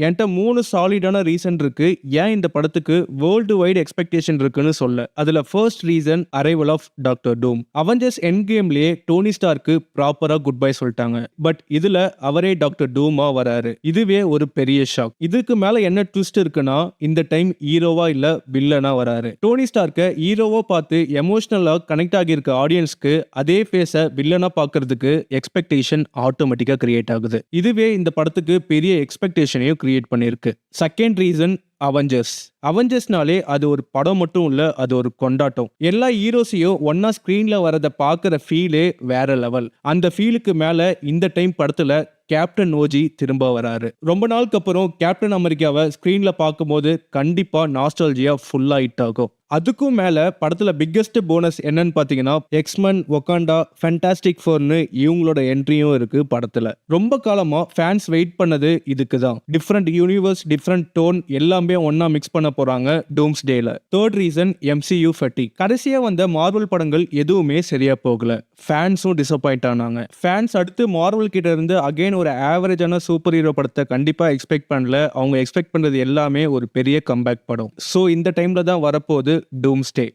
என்கிட்ட 3 சாலிடான ரீசன் இருக்கு ஏன் இந்த படத்துக்கு வேர்ல்டு வைட் எக்ஸ்பெக்டேஷன் இருக்குன்னு சொல்ல. அதுல first reason arrival of doctor Doom. Avengers எண்ட் கேம்லயே டோனி ஸ்டார்க்கு ப்ராப்பரா குட் பை சொல்லிட்டாங்க. பட் இதுல அவரே டாக்டர் டூமா வராரு. இதுவே ஒரு பெரிய ஷாக். இதுக்கு மேல என்ன ட்விஸ்ட் இருக்குன்னா இந்த டைம் ஹீரோவா இல்ல வில்லனா வராரு. டோனி ஸ்டார்க்க ஹீரோவா பார்த்து எமோஷனலா கனெக்ட் ஆகியிருக்க ஆடியன்ஸ்க்கு அதே ஃபேஸ வில்லனா பார்க்கிறதுக்கு எக்ஸ்பெக்டேஷன் ஆட்டோமேட்டிக்கா கிரியேட் ஆகுது. இதுவே இந்த படத்துக்கு பெரிய எக்ஸ்பெக்டேஷனையும் கிரியேட் பண்ணிருக்கு. செகண்ட் ரீசன் அவெஞ்சர்ஸ்னாலே அது ஒரு படம் மட்டும் இல்ல, அது ஒரு கொண்டாட்டம். எல்லா ஹீரோஸையும் ஒன்னா ஸ்கிரீன்ல வரத பாக்குற ஃபீலே வேற லெவல். அந்த ஃபீலுக்கு மேல இந்த டைம் படத்துல கேப்டன் ஓஜி திரும்ப வராரு. ரொம்ப நாளுக்கு அப்புறம் கேப்டன் அமெரிக்காவை ஸ்கிரீன்ல பார்க்கும்போது கண்டிப்பா நாஸ்டால்ஜியா ஃபுல்லா ஹிட் ஆகும். அதுக்கும் மேல படத்துல பிக்கெஸ்ட் போனஸ் என்னன்னு பாத்தீங்கன்னா எக்ஸ்மென், ஒகாண்டா, ஃபேண்டாஸ்டிக் ஃபோர்னு இவங்களோட என்ட்ரியும் இருக்கு படத்துல. ரொம்ப காலமா ஃபேன்ஸ் வெயிட் பண்ணது இதுக்கு தான். டிஃப்ரெண்ட் யூனிவர்ஸ், டிஃப்ரெண்ட் டோன் எல்லாமே ஒன்னா மிக்ஸ் பண்ண போறாங்க டூம்ஸ்டேல. Third reason MCU fatigue. கடைசியா வந்த மார்வல் படங்கள் எதுவுமே சரியா போகல. ஃபேன்ஸும் டிசப்பாயிண்ட் ஆனாங்க. ஃபேன்ஸ் அடுத்து மார்வல் கிட்ட இருந்து அகைன் ஒரு ஆவரேஜான சூப்பர் ஹீரோ படத்தை கண்டிப்பா எக்ஸ்பெக்ட் பண்ணல. அவங்க எக்ஸ்பெக்ட் பண்றது எல்லாமே ஒரு பெரிய கம்பேக் படம். சோ இந்த டைம்ல தான் வரப்போகுது டூம்ஸ்டே.